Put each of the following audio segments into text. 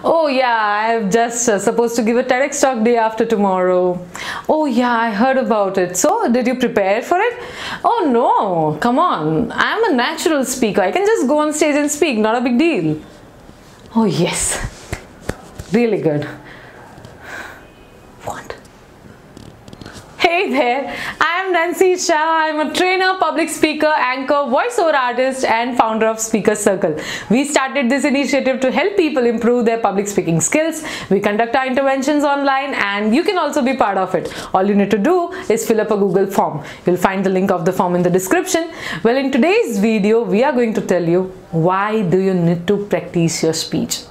Oh yeah, I'm just supposed to give a TEDx talk day after tomorrow. Oh yeah, I heard about it. So, did you prepare for it? Oh no, come on. I'm a natural speaker. I can just go on stage and speak, not a big deal. Oh yes, really good. What? Hey there, I am Nancy Shah. I'm a trainer, public speaker, anchor, voiceover artist and founder of Speaker Circle. We started this initiative to help people improve their public speaking skills. We conduct our interventions online and you can also be part of it. All you need to do is fill up a Google form. You'll find the link of the form in the description. Well, in today's video, we are going to tell you why do you need to practice your speech.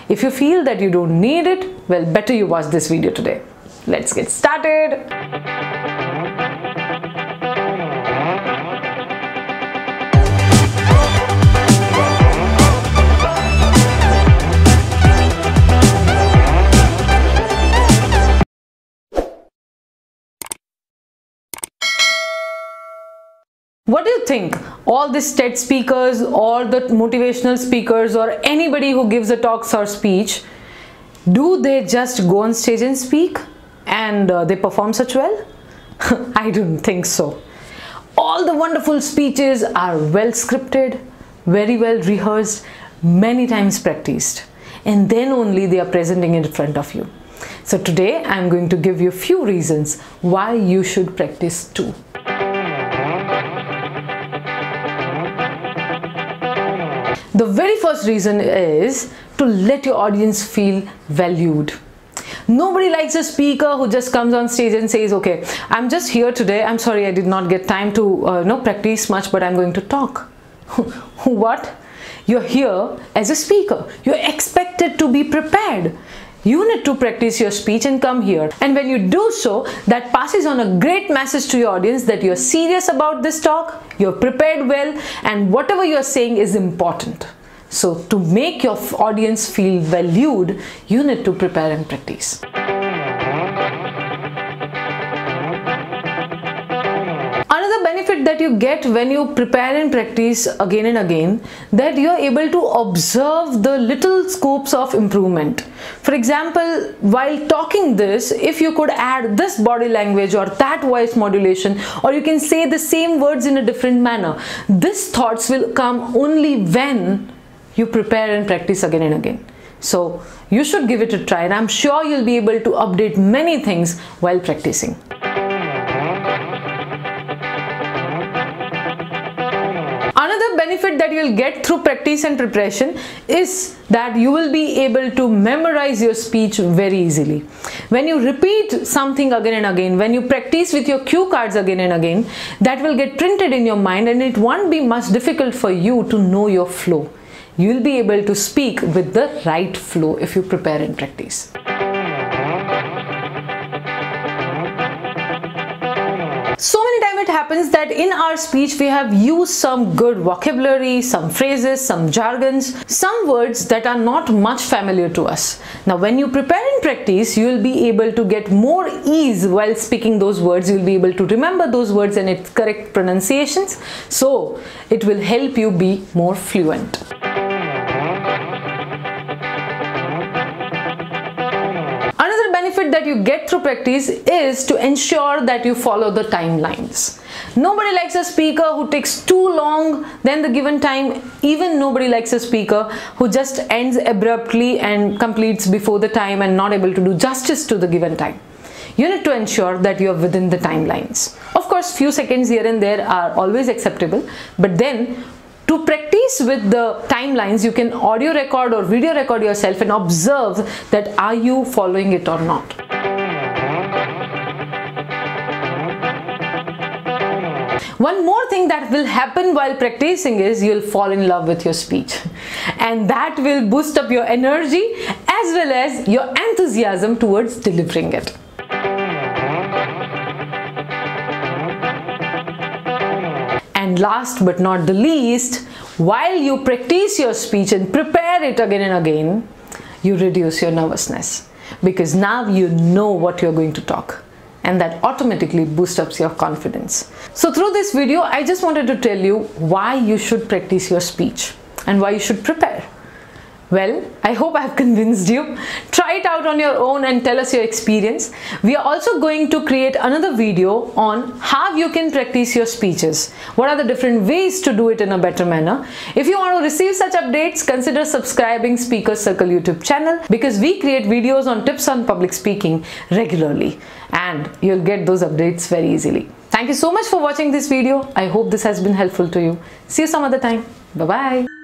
If you feel that you don't need it, well, better you watch this video today. Let's get started. What do you think? All these TED speakers or the motivational speakers or anybody who gives a talks or speech, do they just go on stage and speak and they perform such well? I don't think so. All the wonderful speeches are well scripted, very well rehearsed, many times practiced, and then only they are presenting in front of you. So today I'm going to give you a few reasons why you should practice too. The very first reason is to let your audience feel valued. Nobody likes a speaker who just comes on stage and says, okay, I'm just here today. I'm sorry I did not get time to practice much, but I'm going to talk. What? You're here as a speaker. You're expected to be prepared. You need to practice your speech and come here. And when you do so, that passes on a great message to your audience that you're serious about this talk, you're prepared well, and whatever you're saying is important. So to make your audience feel valued, you need to prepare and practice. Another benefit that you get when you prepare and practice again and again, that you are able to observe the little scopes of improvement. For example, while talking this, if you could add this body language or that voice modulation, or you can say the same words in a different manner, these thoughts will come only when you prepare and practice again and again. So you should give it a try, and I'm sure you'll be able to update many things while practicing. Another benefit that you'll get through practice and preparation is that you will be able to memorize your speech very easily. When you repeat something again and again, when you practice with your cue cards again and again, that will get printed in your mind and it won't be much difficult for you to know your flow. You'll be able to speak with the right flow if you prepare and practice. So many times it happens that in our speech we have used some good vocabulary, some phrases, some jargons, some words that are not much familiar to us. Now when you prepare and practice, you will be able to get more ease while speaking those words. You will be able to remember those words and its correct pronunciations. So it will help you be more fluent. That you get through practice is to ensure that you follow the timelines. Nobody likes a speaker who takes too long than the given time. Even nobody likes a speaker who just ends abruptly and completes before the time and not able to do justice to the given time. You need to ensure that you are within the timelines. Of course, few seconds here and there are always acceptable, but then to practice with the timelines, you can audio record or video record yourself and observe that are you following it or not. One more thing that will happen while practicing is you'll fall in love with your speech, and that will boost up your energy as well as your enthusiasm towards delivering it. And last but not the least, while you practice your speech and prepare it again and again, you reduce your nervousness because now you know what you're going to talk, and that automatically boosts up your confidence. So through this video, I just wanted to tell you why you should practice your speech and why you should prepare. Well, I hope I have convinced you. Try it out on your own and tell us your experience. We are also going to create another video on how you can practice your speeches. What are the different ways to do it in a better manner? If you want to receive such updates, consider subscribing Speakers Circle YouTube channel, because we create videos on tips on public speaking regularly and you'll get those updates very easily. Thank you so much for watching this video. I hope this has been helpful to you. See you some other time. Bye-bye.